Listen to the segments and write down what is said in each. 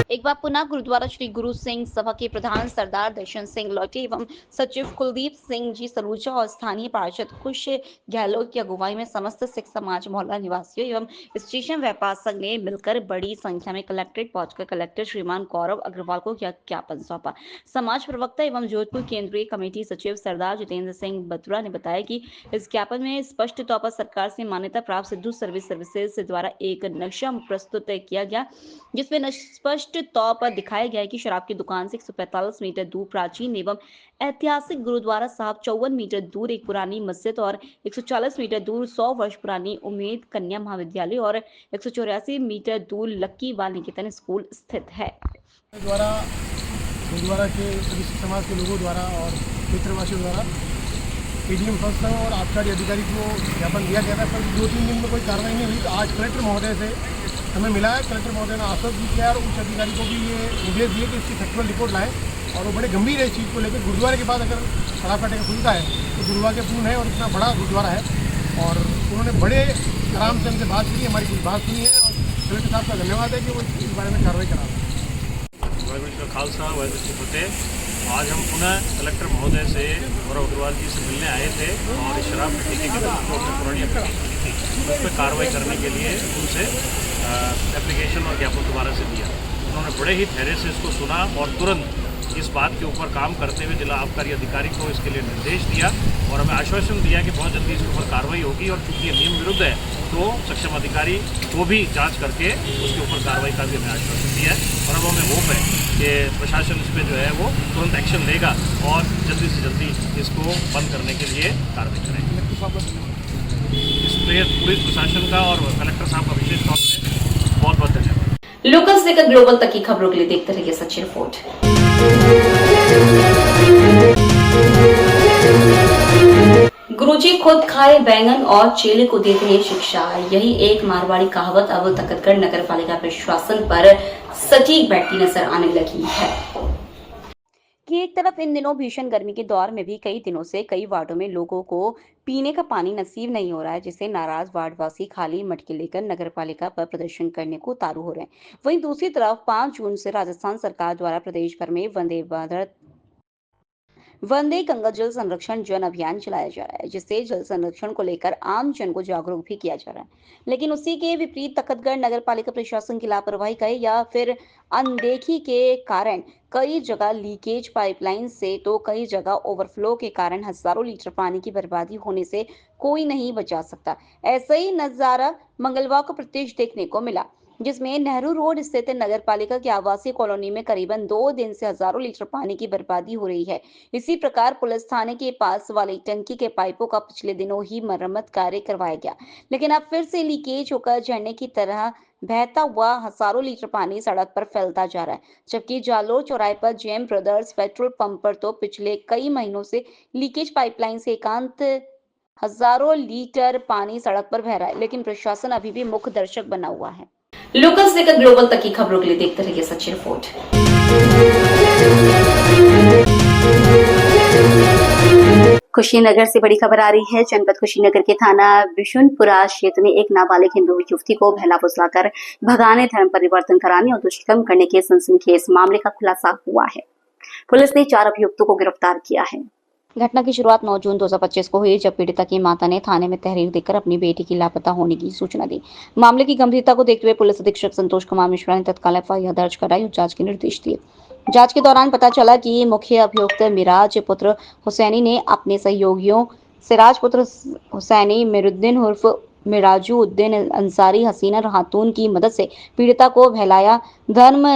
एक बार पुनः गुरुद्वारा श्री गुरु सिंह सभा के प्रधान सरदार दर्शन सिंह लौटे एवं सचिव कुलदीप सिंह जी सलूजा और स्थानीय पार्षद खुश गहलोत की अगुवाई में समस्त सिख समाज मोहल्ला निवासियों एवं स्टेशन व्यापार संघ ने मिलकर बड़ी संख्या में कलेक्ट्रेट पहुंचकर कलेक्टर श्रीमान गौरव अग्रवाल को ज्ञापन सौंपा। समाज प्रवक्ता एवं जोधपुर केंद्रीय कमेटी सचिव सरदार जितेंद्र सिंह बत्रा ने बताया कि इस ज्ञापन में स्पष्ट तौर पर सरकार से मान्यता प्राप्त सिद्धू सर्विसेज द्वारा एक नक्शा प्रस्तुत किया गया, जिसमें स्पष्ट तौर पर दिखाया गया है कि शराब की दुकान से 145 मीटर दूर प्राचीन एवं ऐतिहासिक गुरुद्वारा साहब, 54 मीटर दूर एक पुरानी मस्जिद और 140 मीटर दूर 100 वर्ष पुरानी उम्मेद कन्या महाविद्यालय और 184 मीटर दूर लक्की बाल निकेतन स्कूल स्थित है। द्वारा गुरुद्वारा के सभी समाज के लोगों द्वारा और क्षेत्रवासियों द्वारा एडीएम संस्था और आबकारी अधिकारी को ज्ञापन दिया गया था, पर 2-3 दिन में कोई कार्रवाई नहीं हुई। तो आज कलेक्टर महोदय से हमें मिला है। कलेक्टर महोदय ने आश्वस्त भी किया और उच्च अधिकारी को भी ये निर्देश दिए कि इसकी फैक्चुअल रिपोर्ट लाएं और वो बड़े गंभीर है इस चीज़ को लेकर। गुरुद्वारे के बाद अगर शराब का ठेका खुलता है तो दुर्भाग्यपूर्ण है और इतना बड़ा गुरुद्वारा है। और उन्होंने बड़े आराम से हमसे बात की, हमारी कुछ बात सुनी है और कलेक्टर साहब का धन्यवाद है कि वो इस बारे में कार्रवाई करा रहे हैं। वाहिगुरू जी का खालसा, वाहिगुरू जी की फतेह। आज हम पुनः कलेक्टर महोदय से गौरव अग्रवाल जी से मिलने आए थे और शराब के ठेके की तरफ जो पुरानी एप्लीकेशन दी थी उस पर कार्रवाई करने के लिए उनसे एप्लीकेशन और ज्ञापन दोबारा से दिया। उन्होंने बड़े ही धैर्य से इसको सुना और तुरंत इस बात के ऊपर काम करते हुए जिला आबकारी अधिकारी को इसके लिए निर्देश दिया और हमें आश्वासन दिया कि बहुत जल्दी इसके ऊपर कार्रवाई होगी और चूंकि ये नियम विरुद्ध है तो सक्षम अधिकारी को भी जांच करके उसके ऊपर कार्रवाई का भी हमें आश्वासन दिया है। और अब हमें होप है कि प्रशासन इस पर जो है वो तुरंत एक्शन लेगा और जल्दी से जल्दी इसको बंद करने के लिए कार्रवाई करेंगे। इस पर पुलिस प्रशासन का और कलेक्टर साहब का विशेष तौर से बहुत बहुत धन्यवाद। लोकल से लेकर ग्लोबल तक की खबरों के लिए देखते रहिए सच्ची रिपोर्ट। गुरुजी खुद खाए बैंगन और चेले को देते हैं शिक्षा, यही एक मारवाड़ी कहावत अब तखतगढ़ नगर पालिका प्रशासन पर सटीक बैठती नजर आने लगी है कि एक तरफ इन दिनों भीषण गर्मी के दौर में भी कई दिनों से कई वार्डों में लोगों को पीने का पानी नसीब नहीं हो रहा है, जिससे नाराज वार्डवासी खाली मटके लेकर नगर पालिका पर प्रदर्शन करने को उतारू हो रहे हैं। वहीं दूसरी तरफ 5 जून से राजस्थान सरकार द्वारा प्रदेश भर में वंदे गंगा जल संरक्षण जन अभियान चलाया जा रहा है, जिससे जल संरक्षण को लेकर आम जन को जागरूक भी किया जा रहा है। लेकिन उसी के विपरीत तखतगढ़ नगर पालिका प्रशासन की लापरवाही का या फिर अनदेखी के कारण कई जगह लीकेज पाइपलाइन से तो कई जगह ओवरफ्लो के कारण हजारों लीटर पानी की बर्बादी होने से कोई नहीं बचा सकता। ऐसा ही नजारा मंगलवार को प्रत्यक्ष देखने को मिला, जिसमें नेहरू रोड स्थित नगर पालिका की आवासीय कॉलोनी में करीबन 2 दिन से हजारों लीटर पानी की बर्बादी हो रही है। इसी प्रकार पुलिस थाने के पास वाली टंकी के पाइपों का पिछले दिनों ही मरम्मत कार्य करवाया गया, लेकिन अब फिर से लीकेज होकर झरने की तरह बहता हुआ हजारों लीटर पानी सड़क पर फैलता जा रहा है। जबकि जालोर चौराहे पर जेम ब्रदर्स पेट्रोल पंप पर तो पिछले कई महीनों से लीकेज पाइपलाइन से एकांत हजारों लीटर पानी सड़क पर बह रहा है, लेकिन प्रशासन अभी भी मुख्य दर्शक बना हुआ है। लोकल से लेकर ग्लोबल तक की खबरों के लिए देखते रहिए सच्ची रिपोर्ट। कुशीनगर से बड़ी खबर आ रही है। जनपद कुशीनगर के थाना बिशुनपुरा क्षेत्र में एक नाबालिग हिंदू युवती को बहला फुसलाकर भगाने, धर्म परिवर्तन कराने और दुष्कर्म करने के सनसनीखेज मामले का खुलासा हुआ है। पुलिस ने 4 अभियुक्तों को गिरफ्तार किया है। घटना की शुरुआत 9 जून 2025 को हुई, जब पीड़िता की माता ने थाने में तहरीर देकर अपनी बेटी की लापता होने की सूचना दी। मामले की गंभीरता को देखते हुए पुलिस अधीक्षक संतोष कुमार मिश्रा ने तत्काल एफआईआर दर्ज कराई और जांच के निर्देश दिए। जांच के दौरान पता चला कि मुख्य अभियुक्त मिराज पुत्र हुसैनी ने अपने सहयोगियों सिराज पुत्र हुसैनी, मिरुद्दीन उर्फ मिराजू उद्दीन अंसारी, हसीना खातून की मदद से पीड़िता को बहलाया, धर्म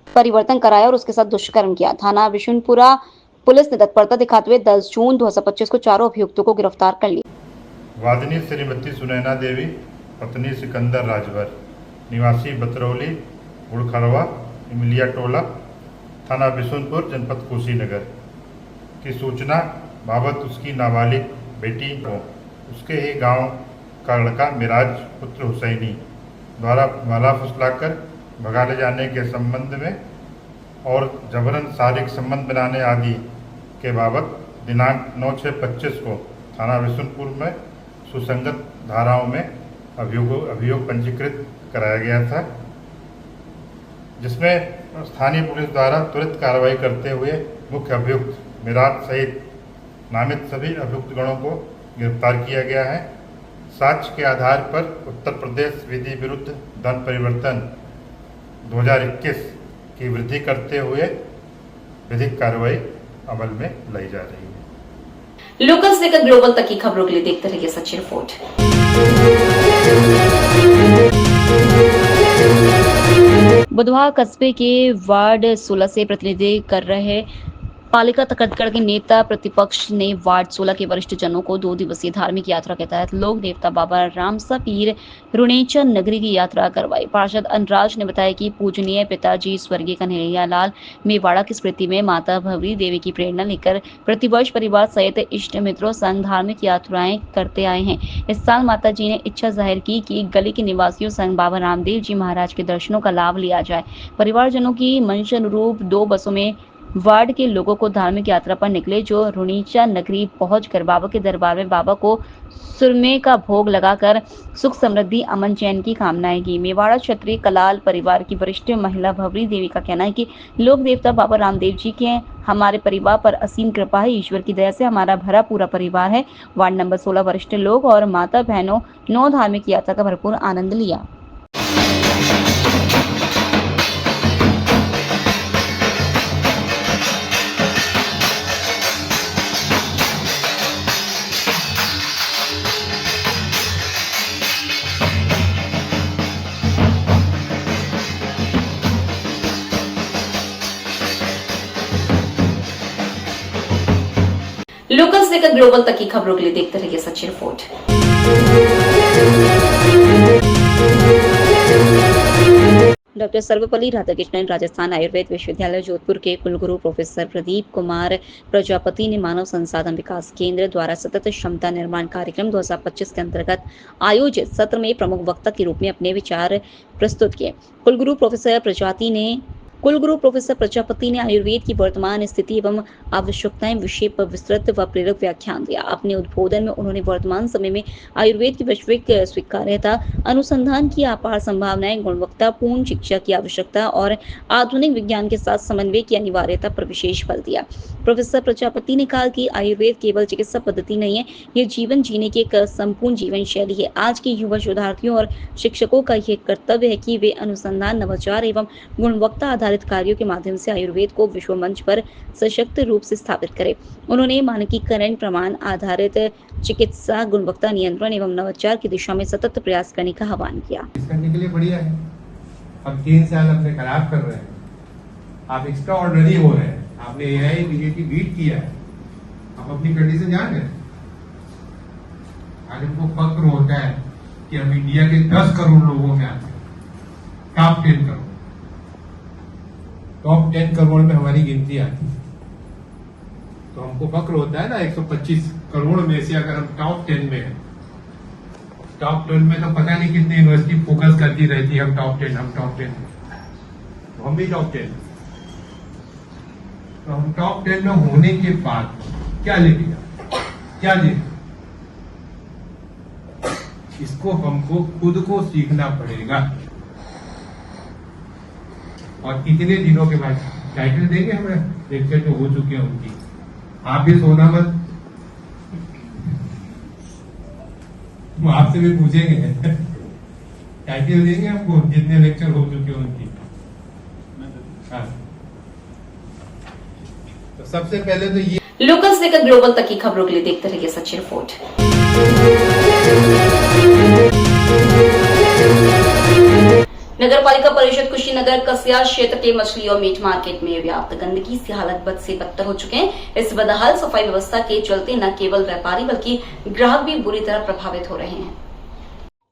परिवर्तन कराया और उसके साथ दुष्कर्म किया। थाना बिशुनपुरा पुलिस ने तत्परता दिखाते हुए 10 जून 2025 को 4 अभियुक्तों को गिरफ्तार कर लिया। वादिनी श्रीमती सुनैना देवी, पत्नी सिकंदर राजभर, निवासी बतरौली गुड़खरवा इमलिया टोला, थाना बिशुनपुर, जनपद कुशीनगर की सूचना बाबत उसकी नाबालिग बेटी को उसके ही गांव का लड़का मिराज पुत्र हुसैनी द्वारा भाला फुसलाकर भगा ले जाने के संबंध में और जबरन शारीरिक संबंध बनाने आदि के बाबत दिनांक 9/6/25 को थाना बिशुनपुर में सुसंगत धाराओं में अभियोग पंजीकृत कराया गया था, जिसमें स्थानीय पुलिस द्वारा त्वरित कार्रवाई करते हुए मुख्य अभियुक्त मिराज सहित नामित सभी अभियुक्त गणों को गिरफ्तार किया गया है। साक्ष्य के आधार पर उत्तर प्रदेश विधि विरुद्ध धन परिवर्तन 2021 की वृद्धि करते हुए विधिक कार्रवाई अमल में लाई जा रही है। लोकल से लेकर ग्लोबल तक की खबरों के लिए देखते रहिए सच्ची रिपोर्ट। बुधवार कस्बे के वार्ड 16 से प्रतिनिधि कर रहे पालिका तकतगढ़ के नेता प्रतिपक्ष ने वार्ड 16 के वरिष्ठ जनों को 2 दिवसीय धार्मिक यात्रा के तहत लोक देवता बाबा रामसा पीर रुणेचा नगरी की यात्रा करवाई। पार्षद अनुराज ने बताया कि पूजनीय पिताजी स्वर्गीय कन्हैया लाल मेवाड़ा की स्मृति में माता भवरी देवी की प्रेरणा लेकर प्रतिवर्ष परिवार सहित इष्ट मित्रों संग धार्मिक यात्राएं करते आए हैं। इस साल माता जी ने इच्छा जाहिर की कि गली के निवासियों संग बाबा रामदेव जी महाराज के दर्शनों का लाभ लिया जाए। परिवारजनों की मंश अनुरूप 2 बसों में वार्ड के लोगों को धार्मिक यात्रा पर निकले, जो रुणीचा नगरी पहुंचकर बाबा के दरबार में बाबा को सुरमे का भोग लगाकर सुख समृद्धि अमन चैन की कामनाएं की। मेवाड़ा क्षत्रिय कलाल परिवार की वरिष्ठ महिला भवरी देवी का कहना है कि लोक देवता बाबा रामदेव जी के हमारे परिवार पर असीम कृपा है। ईश्वर की दया से हमारा भरा पूरा परिवार है। वार्ड नंबर 16 वरिष्ठ लोग और माता बहनों 9 धार्मिक यात्रा का भरपूर आनंद लिया। लोकल से लेकर ग्लोबल तक की खबरों के लिए देखते रहिए सच्ची रिपोर्ट। डॉक्टर सर्वपल्ली राधाकृष्णन राजस्थान आयुर्वेद विश्वविद्यालय जोधपुर के कुलगुरु प्रोफेसर प्रदीप कुमार प्रजापति ने मानव संसाधन विकास केंद्र द्वारा सतत क्षमता निर्माण कार्यक्रम 2025 के अंतर्गत आयोजित सत्र में प्रमुख वक्ता के रूप में अपने विचार प्रस्तुत किए। कुलगुरु प्रोफेसर प्रजापति ने आयुर्वेद की वर्तमान स्थिति एवं आवश्यकताएं विषय पर विस्तृत व प्रेरक व्याख्यान दिया। अपने उद्बोधन में उन्होंने वर्तमान समय में आयुर्वेद की वैश्विक स्वीकार्यता, अनुसंधान की अपार संभावनाएं, गुणवत्तापूर्ण शिक्षा की आवश्यकता और आधुनिक विज्ञान के साथ समन्वय की अनिवार्यता पर विशेष बल दिया। प्रोफेसर प्रजापति ने कहा कि आयुर्वेद केवल चिकित्सा पद्धति नहीं है, यह जीवन जीने की एक संपूर्ण जीवन शैली है। आज के युवा शोधार्थियों और शिक्षकों का यह कर्तव्य है कि वे अनुसंधान, नवाचार एवं गुणवत्ता आधारित कार्यों के माध्यम से आयुर्वेद को विश्व मंच पर सशक्त रूप से स्थापित करें। उन्होंने मानकीकरण, प्रमाण आधारित चिकित्सा, गुणवत्ता नियंत्रण एवं नवाचार की दिशा में सतत प्रयास करने का आह्वान किया। इस करने के लिए बढ़िया है। अब 3 साल अपने खराब कर रहे हैं, आप एक्स्ट्रा ऑर्डिनरी हो रहे हैं, आपने एआई बीजेपी बीट किया है, आप अपनी कंडीशन जान गए। आज हमको फक्र होता है कि हम इंडिया के 10 करोड़ लोगों में आते हैं, टॉप 10 करोड़, टॉप 10 करोड़ में हमारी गिनती आती है। तो हमको फक्र होता है ना, 125 करोड़ में से अगर हम टॉप 10 में हैं, टॉप 10 में तो पता नहीं कितनी यूनिवर्सिटी फोकस करती रहती है, हम टॉप 10 तो हम भी टॉप 10। तो हम टॉप 10 में होने के बाद क्या लेके क्या लेके, इसको हमको खुद को सीखना पड़ेगा। और कितने दिनों के बाद टाइटल देंगे हमें, लेक्चर जो हो चुके हैं उनकी, आप भी सोना मत, वो आपसे भी पूछेंगे टाइटल देंगे हमको, जितने लेक्चर हो चुके हैं उनकी। हाँ, तो सबसे पहले तो ये लोकल से लेकर ग्लोबल तक की खबरों के लिए देखते रहिए सच्ची रिपोर्ट। नगर पालिका परिषद कुशीनगर कसिया क्षेत्र के मछली और मीट मार्केट में व्याप्त गंदगी से हालत बद से बदतर हो चुके हैं। इस बदहाल सफाई व्यवस्था के चलते न केवल व्यापारी बल्कि ग्राहक भी बुरी तरह प्रभावित हो रहे हैं।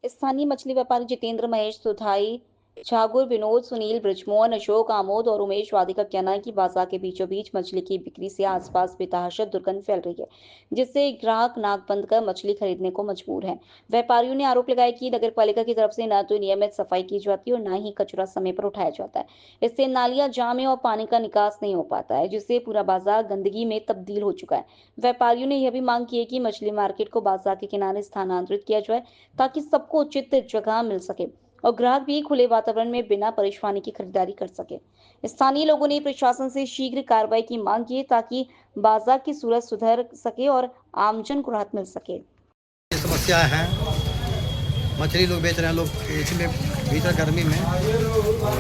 स्थानीय मछली व्यापारी जितेंद्र, महेश, सुधाई, छागुर, विनोद, सुनील, ब्रजमोहन, अशोक, आमोद और उमेश वादी का कहना है कि बाजार के बीचों बीच मछली की बिक्री से आसपास बेतहाशा दुर्गंध फैल रही है, जिससे ग्राहक नाक बंद कर मछली खरीदने को मजबूर हैं। व्यापारियों ने आरोप लगाया कि नगर पालिका की तरफ से न तो नियमित सफाई की जाती है और न ही कचरा समय पर उठाया जाता है। इससे नालियां जाम है और पानी का निकास नहीं हो पाता है, जिससे पूरा बाजार गंदगी में तब्दील हो चुका है। व्यापारियों ने यह भी मांग की है कि मछली मार्केट को बाजार के किनारे स्थानांतरित किया जाए ताकि सबको उचित जगह मिल सके। और ग्राहक भी खुले वातावरण में बिना परेशानी की खरीदारी कर सके। स्थानीय लोगों ने प्रशासन से शीघ्र कार्रवाई की मांग की ताकि बाजार की सूरत सुधर सके और आमजन को राहत मिल सके। समस्याएं हैं, मछली लोग बेच रहे हैं, लोग इसमें भीतर गर्मी में, और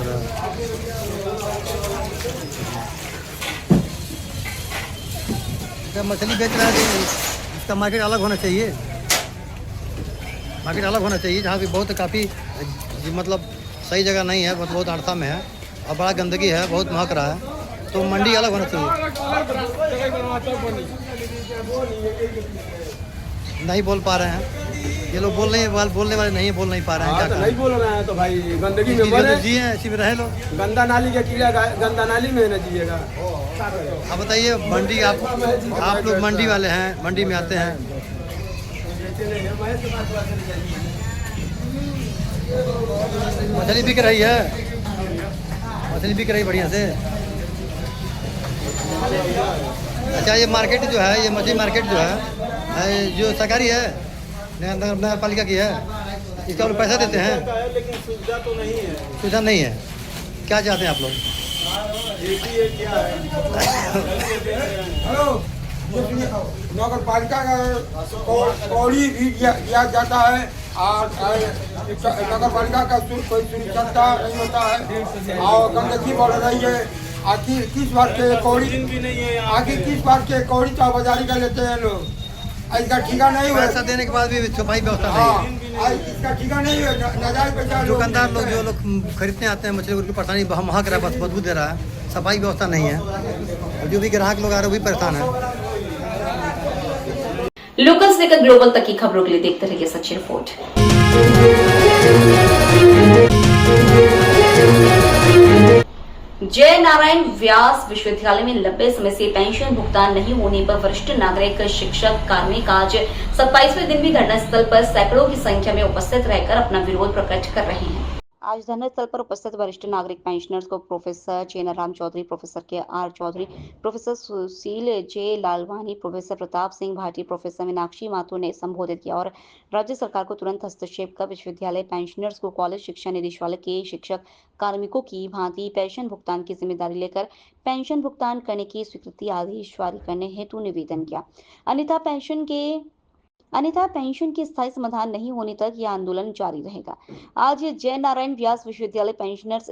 जब मछली बेच रहा है तो इसका मार्केट अलग होना चाहिए, मार्केट अलग होना चाहिए जहाँ भी बहुत काफ़ी मतलब सही जगह नहीं है, बहुत अड़ता में है और बड़ा गंदगी है, बहुत महक रहा है, तो मंडी अलग होना चाहिए। नहीं बोल पा रहे हैं ये लोग, बोलने वाले नहीं बोल नहीं पा रहे हैं। तो नहीं बोल रहे हैं तो भाई गंदगी में मरे, जी हैं इसी में रहे लोग। गंदा नाली के कीड़ा गंदा नाली में न जिएगा। अब बताइए मंडी, आप लोग मंडी वाले हैं, मंडी में आते हैं, मछली बिक रही है, मछली बिक रही बढ़िया से। अच्छा ये मार्केट जो है, ये मछली मार्केट जो है जो सरकारी है, नगर पालिका की है, इसका लोग पैसा देते हैं लेकिन सुविधा तो नहीं है। सुविधा नहीं है, क्या चाहते हैं आप लोग? नगर पालिका का कौड़ी भी दिया जाता है और नगर पालिका का कोई सुरक्षा नहीं होता है और गंदगी बढ़ रही है। आखिर किस बार के कौड़ी, आखिर किस बार के कौड़ी चाबाजारी कर लेते हैं लोग, इसका ठिका नहीं हुआ। पैसा देने के बाद भी सफाई व्यवस्था नहीं है, इसका ठिका नहीं हुआ, नाजायज पैसा। दुकानदार लोग जो लोग खरीदने आते हैं मछली, उनकी परेशानी महक रहा है, बस बदबू दे रहा है, सफाई व्यवस्था नहीं है, और जो भी ग्राहक लोग आ रहे हैं वो भी परेशान है। लोकल से लेकर ग्लोबल तक की खबरों के लिए देखते रहिए सच्ची रिपोर्ट। जय नारायण व्यास विश्वविद्यालय में लंबे समय से पेंशन भुगतान नहीं होने पर वरिष्ठ नागरिक शिक्षक कार्मिक आज 27वें दिन भी धरना स्थल पर सैकड़ों की संख्या में उपस्थित रहकर अपना विरोध प्रकट कर रहे हैं। आज धरना स्थल पर उपस्थित वरिष्ठ नागरिक पेंशनर्स को professor Chenaram Chaudhary, professor K R Chaudhary, professor Sushil J Lalwani, professor Pratap Singh Bhati, professor Meenakshi Mathur ने संबोधित किया और राज्य सरकार को तुरंत हस्तक्षेप कर विश्वविद्यालय पेंशनर्स को कॉलेज शिक्षा निदेशालय के शिक्षक कार्मिकों की भांति पेंशन भुगतान की जिम्मेदारी लेकर पेंशन भुगतान करने की स्वीकृति आदेश जारी करने हेतु निवेदन किया। अन्यथा पेंशन की स्थायी समाधान नहीं होने तक यह आंदोलन जारी रहेगा। आज जय नारायण व्यास विश्वविद्यालय पेंशनर्स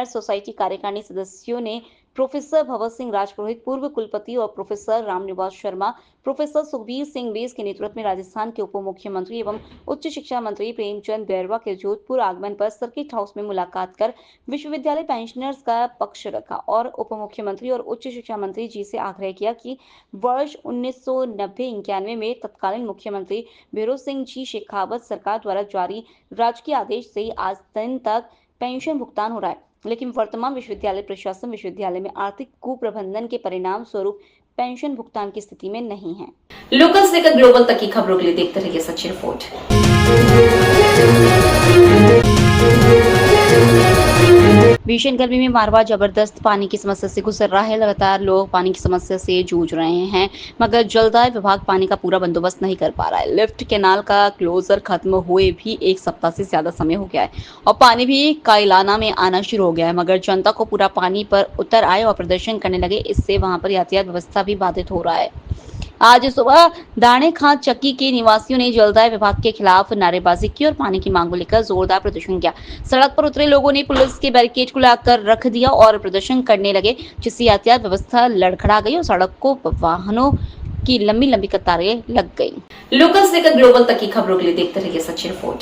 सोसाइटी कार्यकारिणी सदस्यों ने प्रोफेसर भगवत सिंह राजपुरोहित पूर्व कुलपति और professor Ramniwas Sharma, professor Sukhbir Singh base के नेतृत्व में राजस्थान के उप मुख्यमंत्री एवं उच्च शिक्षा मंत्री प्रेमचंद बैरवा के जोधपुर आगमन पर सर्किट हाउस में मुलाकात कर विश्वविद्यालय पेंशनर्स का पक्ष रखा और उप मुख्यमंत्री और उच्च शिक्षा मंत्री जी से आग्रह किया कि वर्ष 1990-91 में तत्कालीन मुख्यमंत्री भैरों सिंह जी शेखावत सरकार द्वारा जारी राजकीय आदेश से आज दिन तक पेंशन भुगतान हो रहा है, लेकिन वर्तमान विश्वविद्यालय प्रशासन विश्वविद्यालय में आर्थिक कुप्रबंधन के परिणाम स्वरूप पेंशन भुगतान की स्थिति में नहीं है। लोकल से लेकर ग्लोबल तक की खबरों के लिए देखते रहिए सच्ची रिपोर्ट। भीषण गर्मी में मारवा जबरदस्त पानी की समस्या से गुजर रहा है। लगातार लोग पानी की समस्या से जूझ रहे हैं, मगर जलदाय विभाग पानी का पूरा बंदोबस्त नहीं कर पा रहा है। लिफ्ट कैनाल का क्लोजर खत्म हुए भी 1 सप्ताह से ज्यादा समय हो गया है और पानी भी कायलाना में आना शुरू हो गया है, मगर जनता को पूरा पानी पर उतर आए और प्रदर्शन करने लगे। इससे वहां पर यातायात व्यवस्था भी बाधित हो रहा है। आज सुबह दाणे खां चक्की के निवासियों ने जलदाय विभाग के खिलाफ नारेबाजी की और पानी की मांग को लेकर जोरदार प्रदर्शन किया। सड़क पर उतरे लोगों ने पुलिस के बैरिकेड को लाकर रख दिया और प्रदर्शन करने लगे, जिससे यातायात व्यवस्था लड़खड़ा गई और सड़कों पर वाहनों की लंबी लंबी कतारें लग गई। लोकल से लेकर ग्लोबल तक की खबरों के लिए देखते रहिए सच्ची रिपोर्ट।